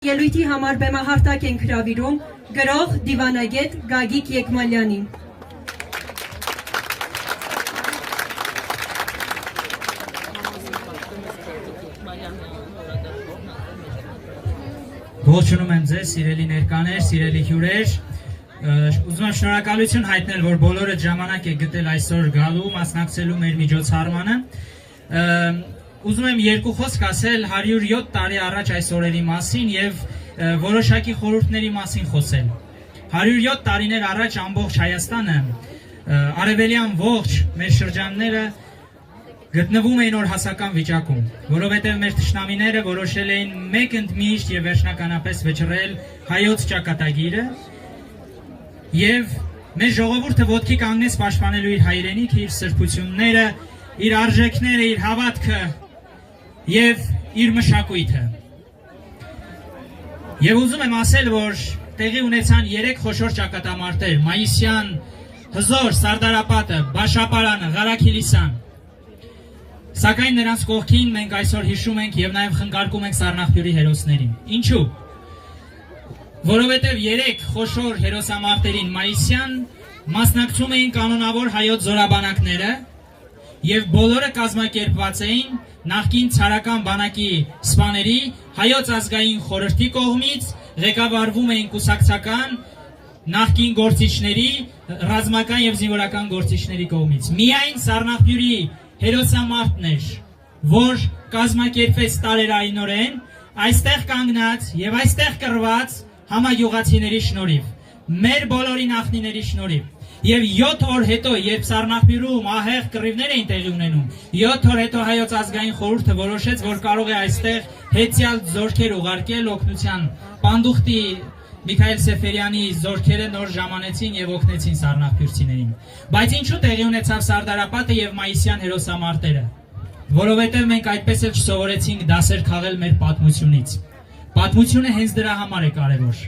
Ելույթի համար բեմահարտակ ենք հրավիրում գրող դիվանագետ Գագիկ Եկմալյանին։ Ողջունում եմ ձեզ, սիրելի ներկաներ, սիրելի հյուրեր, ուզում եմ շնորհակալություն հայտնել, որ բոլորդ ժամանակ եք գտել այսօր գալու, մասնակցելու մեր միջոցառմանը։ Ուզում եմ երկու խոսք ասել 107 տարի առաջ այս օրերի մասին եւ որոշակի խորհուրդների մասին խոսել։ 107 տարիներ առաջ ամբողջ Հայաստանը, արևելյան ողջ մեր շրջանները գտնվում էին օրհասական վիճակում, որովհետև մեր թշնամիները որոշել էին մեկ ընդմիշտ եւ վերջնականապես վճռել հայոց ճակատագիրը եւ մեր ժողովուրդը ոտքի կանգնեց պաշտպանելու իր հայրենիքը, իր սրբությունները, իր արժեքները, իր հավատքը եւ իր մշակույթը։ Եվ ուզում եմ ասել, որ տեղի ունեցան 3 խոշոր ճակատամարտեր՝ Մայիսյան, Հզոր, Սարդարապատը, Բաշապարանը, Ղարաքիլիսան։ Սակայն նրանց կողքին մենք այսօր հիշում ենք եւ նաեւ խնկարկում ենք Սառնախբյուրի հերոսներին։ Ինչու՞։ Որովհետեւ 3 խոշոր հերոսամարտերին Մայիսյան մասնակցում էին կանոնավոր հայոց զորաբանակները եւ բոլորը կազմակերպված էին նախկին ցարական բանակի սպաների հայոց ազգային խորհրդի կողմից, ղեկավարվում էին կուսակցական նախկին գործիչների, ռազմական եւ զինվորական գործիչների կողմից։ Միայն Սառնախբյուրի հերոսամարտն էր, որ կազմակերպվեց տարերայինորեն, այստեղ կանգնած եւ այստեղ կռված համագյուղացիների շնորհիվ, մեր բոլորի նախնիների շնորհիվ։ Եվ 7 օր հետո, երբ Սառնախբյուրում ահեղ կռիվներ էին տեղի ունենում, 7 օր հետո հայոց ազգային խորհուրդը որոշեց, որ կարող է այստեղ հեծյալ զորքեր ուղարկել օգնության։ Պանդուխտի Միքայել Սեֆերյանի զորքերը նոր ժամանեցին եւ օգնեցին սառնախբյուրցիներին։ Բայց ինչու տեղի ունեցավ Սարդարապատը եւ Մայիսյան հերոսամարտերը։ Որովհետեւ մենք այդպես էլ չսովորեցինք դասեր քաղել մեր պատմությունից։ Պատմությունը հենց դրա համար է կարեւոր,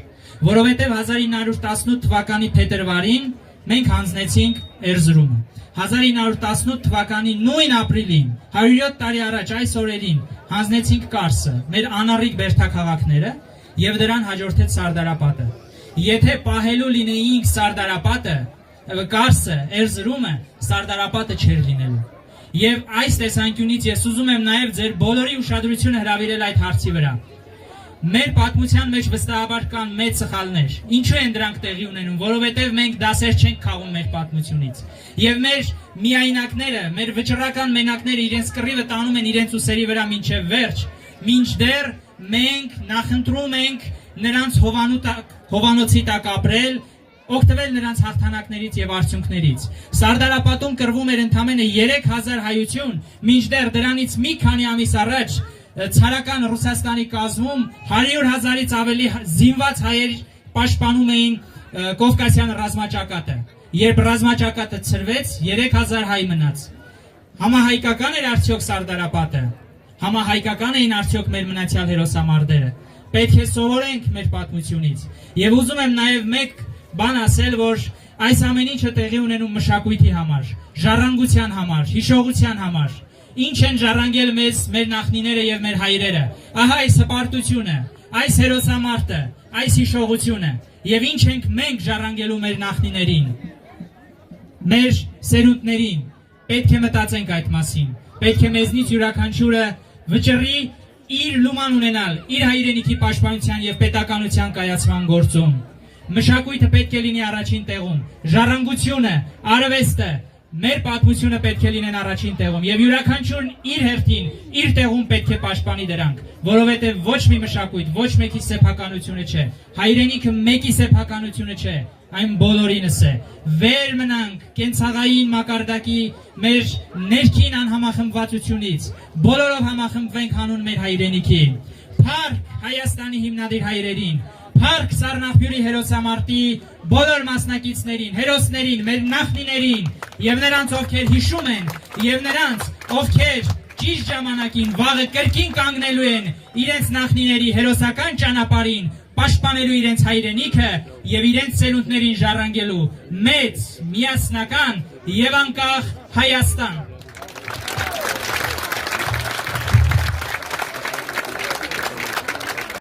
որովհետեւ 1918 թվականի փետրվարին մենք հանձնեցինք Էրզրումը։ 1918 թվականի նույն ապրիլին, 107 տարի առաջ այս օրերին հանձնեցինք Կարսը, մեր անառիկ բերդաքաղաքները, եւ դրան հաջորդեց Սարդարապատը։ Եթե պահելու լինեինք Սարդարապատը, Կարսը, Էրզրումը, Սարդարապատը չէր լինելու։ Եվ այս տեսանկյունից ես ուզում եմ նաեւ ձեր բոլորի ուշադրությունը հրավիրել այդ հարցի վրա։ Մեր պատմության մեջ վստահաբար կան մեծ սխալներ։ Ինչու են դրանք տեղի ունենում, որովհետև մենք դասեր չենք քաղում մեր պատմությունից։ Եվ մեր միայնակները, մեր վճռական մենակները իրենց կռիվը տանում են իրենց ուսերի վրա մինչև վերջ, մինչդեռ մենք նախընտրում ենք նրանց հովանոցի տակ ապրել, օգտվել նրանց հաղթանակներից եւ արդյունքներից։ Սարդարապատում կռվում էր ընդամենը 3000 հայություն, մինչդեռ դրանից մի քանի ամիս առաջ ցարական Ռուսաստանի կազմում 100,000-ից ավելի զինված հայեր պաշտպանում էին Կովկասյան ռազմաճակատը։ Երբ ռազմաճակատը ցրվեց, 3000 հայ մնաց։ Համահայկական էր արդյոք Սարդարապատը։ Համահայկական էին արդյոք մեր մնացյալ հերոսամարտերը։ Պետք է սովորենք մեր պատմությունից։ Եվ ուզում եմ նաև մեկ բան ասել, որ այս ամեն ինչը տեղի ունենում մշակույթի համար, ժառանգության համար, հիշողության համար։ Ինչ են ժառանգել մեզ մեր նախնիները եւ մեր հայրերը։ Ահա այս հպարտությունը, այս հերոսամարտը, այս հիշողությունը եւ ինչ ենք մենք ժառանգելու մեր նախնիներին, մեր սերունդներին։ Պետք է մտածենք այդ մասին։ Պետք է մեզնից յուրաքանչյուրը վճռի իր լուման ունենալ իր հայրենիքի պաշտպանության եւ պետականության կայացման գործում։ Մշակույթը պետք է լինի առաջին տեղում, ժառանգությունը, արվեստը, մեր պատմությունը պետք է լինեն առաջին տեղում եւ յուրաքանչյուրն իր հերթին, իր տեղում պետք է պաշտպանի դրանք, որովհետեւ ոչ մի մշակույթ, ոչ մեկի սեփականությունը չէ, հայրենիքը մեկի սեփականությունը չէ, այն բոլորինս է։ Վեր մնանք կենցաղային մակարդակի մեր ներքին անհամախմբվածությունից, բոլորով համախմբվենք հանուն մեր հայրենիքի։ Փառք Հայաստանի հիմնադիր հայրերին, փառք Սառնախբյուրի հերոսամարտի բոլոր մասնակիցներին, հերոսներին, մեր նախնիներին եւ նրանց, ովքեր հիշում են, եւ նրանց, ովքեր ճիշտ ժամանակին վաղը կրկին կանգնելու են իրենց նախնիների հերոսական ճանապարհին, պաշտպանելու իրենց հայրենիքը եւ իրենց սերունդներին ժառանգելու մեծ, միասնական եւ անկախ Հայաստան։